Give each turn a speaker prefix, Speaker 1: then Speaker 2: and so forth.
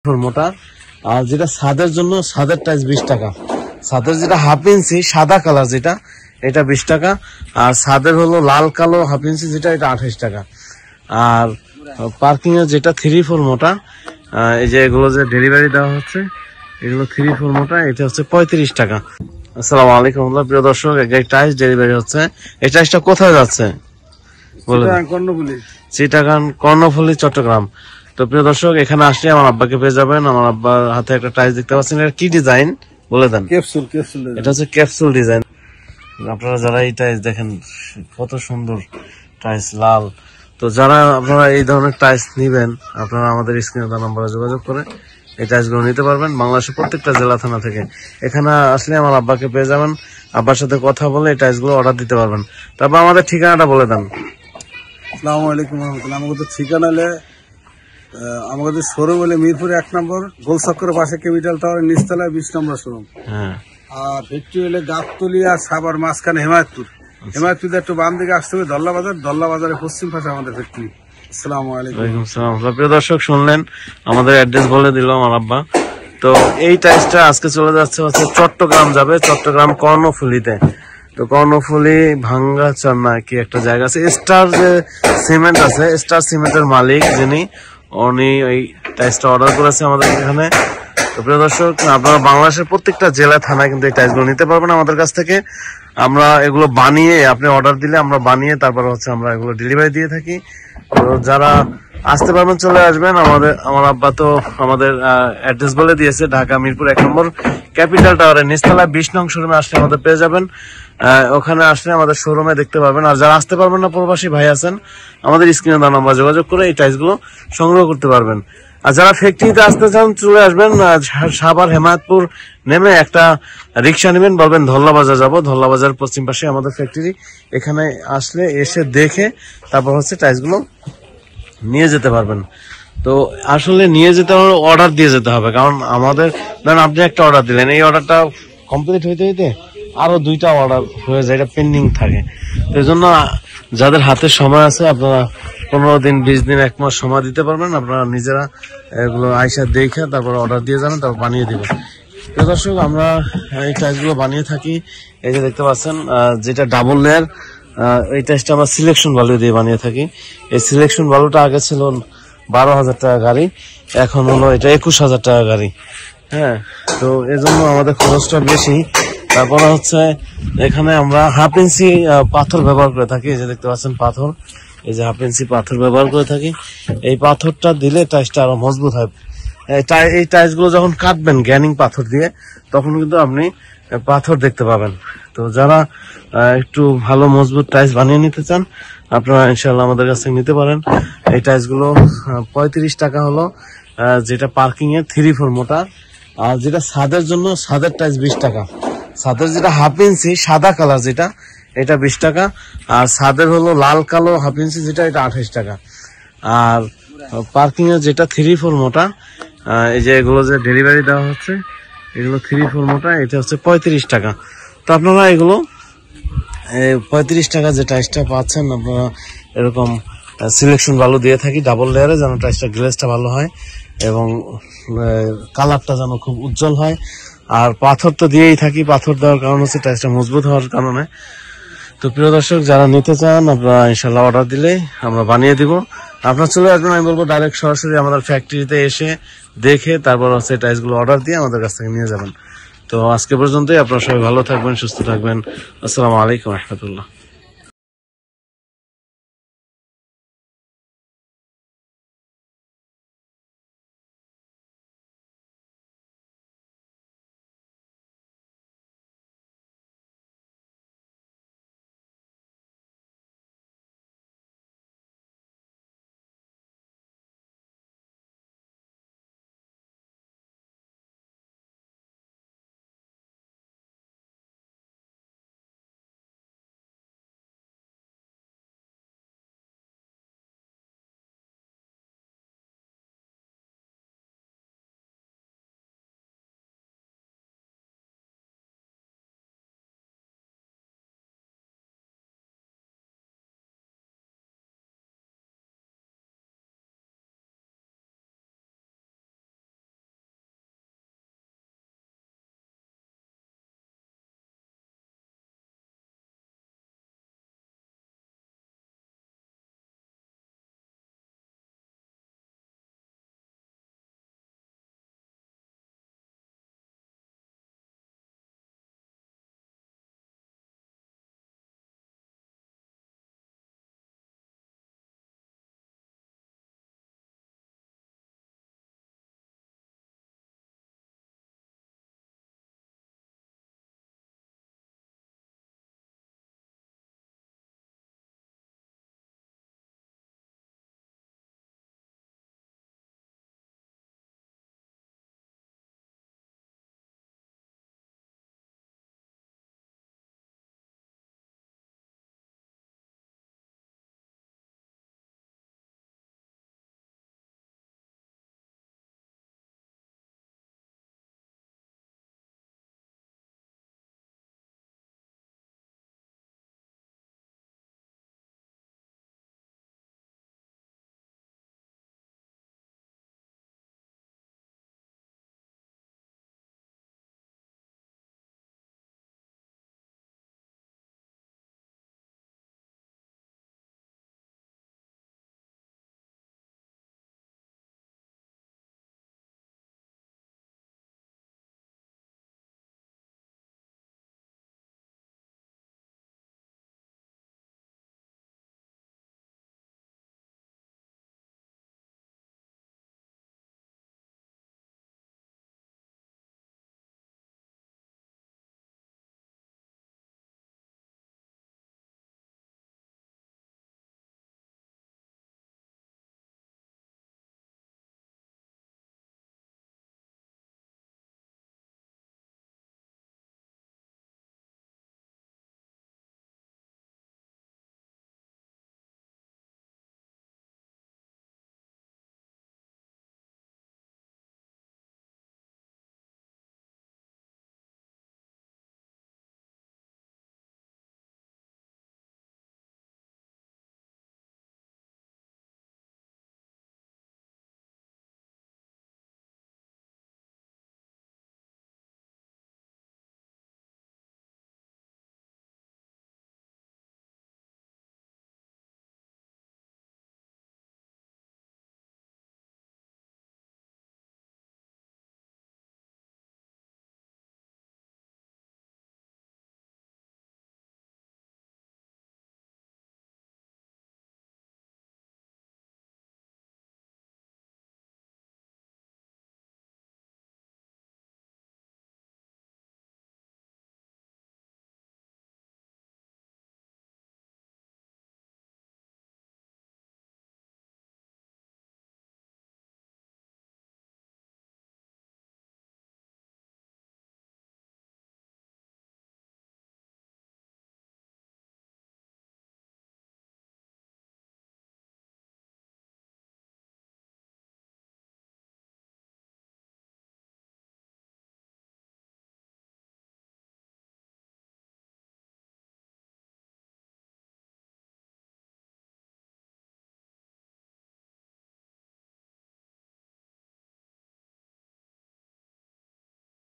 Speaker 1: মোটা। আর যেটা ছাদের জন্য ছাদের টাইস 20 টাকা, ছাদের যেটা হাফ ইঞ্চি সাদা কালার যেটা এটা 20 টাকা, আর ছাদের হলো লাল কালো হাফ ইঞ্চি যেটা এটা 28 টাকা। আর পার্কিং এর যেটা 3-4 মোটা, এই যে এগুলো যে ডেলিভারি দেওয়া হচ্ছে এগুলো 3-4 মোটা, এটা হচ্ছে 35 টাকা। আসসালামু আলাইকুম প্রিয় দর্শক, এই টাইস ডেলিভারি হচ্ছে। এই টাইসটা কোথায় যাচ্ছে? চিটাগাং কর্ণফুলী চট্টগ্রাম। তো প্রিয় দর্শক, এখানে আসলে আমার আব্বাকে পেয়ে যাবেন। আমার আব্বার হাতে একটা টাইস দেখতে পাচ্ছেন, এটা কি ডিজাইন বলে দেন? ক্যাপসুল। এটা হচ্ছে ক্যাপসুল ডিজাইন। আপনারা যারা এই টাইস দেখেন কত সুন্দর টাইস, লাল। তো যারা আপনারা এই ধরনের টাইস নিবেন, আপনারা আমাদের স্ক্রিনে দেওয়া নম্বরে যোগাযোগ করে এই টাইস গুলো নিতে পারবেন বাংলাদেশের প্রত্যেকটা জেলা থানা থেকে। এখানে আসলে আমার আব্বাকে পেয়ে যাবেন, আব্বার সাথে কথা বলে এই টাইস গুলো অর্ডার দিতে পারবেন। তারপর আমাদের ঠিকানাটা বলে দেন।
Speaker 2: আসসালামু আলাইকুম রহমতুল্লাহ। আমাদের ঠিকানা হলে আমাদের শোরুম হলে মিরপুর 1 নম্বর গোলচক্রের পাশে ক্যাপিটাল টাওয়ার নিচতলায় 20 নম্বর শোরুম। আর ফ্যাক্টরি হলে গাবতলী আর সাভার মাঝখানে হেমায়তপুর একটু বাম দিকে আসতে হবে দল্লা বাজারের পশ্চিম পাশে আমাদের ফ্যাক্টরি। আসসালামু আলাইকুম।
Speaker 1: প্রিয় দর্শক, শুনলেন আমাদের অ্যাড্রেস বলে দিল আমার আব্বা। তো এই টাইসটা আজকে চলে যাচ্ছে হচ্ছে চট্টগ্রাম যাবে, চট্টগ্রাম কর্ণফুলীতে। তো কর্ণফুলী ভাঙ্গাচর না কি একটা জায়গা আছে, স্টার যে সিমেন্ট আছে, স্টার সিমেন্টের মালিক যিনি, উনি ওই টাইসটা অর্ডার করেছে আমাদের এখানে। তো প্রিয় দর্শক, আপনারা বাংলাদেশের প্রত্যেকটা জেলা থানায় কিন্তু এই টাইসগুলো নিতে পারবেন আমাদের কাছ থেকে। আমরা এগুলো বানিয়ে, আপনি অর্ডার দিলে আমরা বানিয়ে তারপর হচ্ছে আমরা এগুলো ডেলিভারি দিয়ে থাকি। তো যারা আসতে পারবেন চলে আসবেন। আমার আব্বা তো আমাদের অ্যাড্রেস বলে দিয়েছে, ঢাকা মিরপুর 1 নম্বর ক্যাপিটাল টাওয়ারের নিচতলা 20 নং শোরুমে আসলে আমাদের পেয়ে যাবেন। ওখানে আসলে আমাদের শোরুমে দেখতে পারবেন। আর যারা আসতে পারবেন না, প্রবাসী ভাই আছেন, আমাদের স্ক্রিনে দেওয়া নাম্বার যোগাযোগ করে এই টাইসগুলো সংগ্রহ করতে পারবেন। আর যারা ফ্যাক্টরিতে আসতে চান চলে আসবেন, সাভার হেমায়তপুর নেমে একটা রিক্সা নেবেন, বলবেন ধল্লা বাজার যাবো, ধল্লা বাজার পশ্চিম পাশে আমাদের ফ্যাক্টরি। এখানে আসলে এসে দেখে তারপর হচ্ছে টাইসগুলো নিয়ে যেতে পারবেন। তো আসলে নিয়ে যেতে হবে, অর্ডার দিয়ে যেতে হবে। কারণ আমাদের ধরেন আপনি একটা অর্ডার দিলেন, এই অর্ডারটা কমপ্লিট হইতে হইতে আরো 2টা অর্ডার হয়ে যায়, এটা পেন্ডিং থাকে। তো এই জন্য যাদের হাতে সময় আছে, আপনারা 15 দিন 20 দিন 1 মাস সময় দিতে পারবেন। আপনারা নিজেরা এগুলো আইসা দেখে তারপর অর্ডার দিয়ে যাবেন, তারপর বানিয়ে দিবেন। তো দর্শক, আমরা এই টাইসগুলো বানিয়ে থাকি। এই যে দেখতে পাচ্ছেন যেটা ডাবল লেয়ার, এই টাইসটা আমরা সিলেকশন ভ্যালু দিয়ে বানিয়ে থাকি। এই সিলেকশন ভ্যালুটা আগে ছিল 12,000 টাকা গাড়ি, এখন হলো এটা 21,000 টাকা গাড়ি। হ্যাঁ, তো এজন্য আমাদের খরচটা বেশি। তারপরে হচ্ছে এখানে আমরা হাফ ইঞ্চি পাথর ব্যবহার করে থাকি। এই যে দেখতে পাচ্ছেন পাথর, এই যে হাফ ইঞ্চি পাথর ব্যবহার করে থাকি। এই পাথরটা দিলে টাইসটা আরো মজবুত হয়। এই টাইস গুলো যখন কাটবেন গ্যানিং পাথর দিয়ে, তখন কিন্তু আপনি পাথর দেখতে পাবেন। তো যারা একটু ভালো মজবুত টাইস বানিয়ে নিতে চান, আপনারা ইনশাল্লাহ আমাদের কাছ থেকে নিতে পারেন। এই টাইস গুলো 35 টাকা হলো, যেটা পার্কিং এর 3-4 মোটা। আর যেটা ছাদের জন্য ছাদের টাইস 20 টাকা, ছাদের যেটা হাফ ইঞ্চি সাদা কালার যেটা এটা 20 টাকা। আর ছাদের হলো লাল কালো হাফ ইঞ্চি যেটা এটা 28 টাকা। আর পার্কিং এর যেটা 3-4 মোটা, এই যে এগুলো যে ডেলিভারি দেওয়া হচ্ছে এগুলো 3-4 মোটা, এটা হচ্ছে 35 টাকা। তো আপনারা এগুলো 35 টাকা যে টাইসটা পাচ্ছেন, আপনারা এরকম সিলেকশন ভালো দিয়ে থাকি ডাবল লেয়ারে, যেন টাইসটা গ্লেজটা ভালো হয় এবং কালারটা যেন খুব উজ্জ্বল হয়। আর পাথর তো দিয়েই থাকি, পাথর দেওয়ার কারণ হচ্ছে টাইসটা মজবুত হওয়ার কারণে। তো প্রিয় দর্শক, যারা নিতে চান আপনারা ইনশাল্লাহ অর্ডার দিলে আমরা বানিয়ে দিব। আপনারা চলে আসবেন, আমি বলবো ডাইরেক্ট সরাসরি আমাদের ফ্যাক্টরিতে এসে দেখে তারপর হচ্ছে টাইসগুলো অর্ডার দিয়ে আমাদের কাছ থেকে নিয়ে যাবেন। তো আজকে পর্যন্তই, আপনারা সবাই ভালো থাকবেন, সুস্থ থাকবেন। আসসালামু আলাইকুম রহমতুল্লাহ।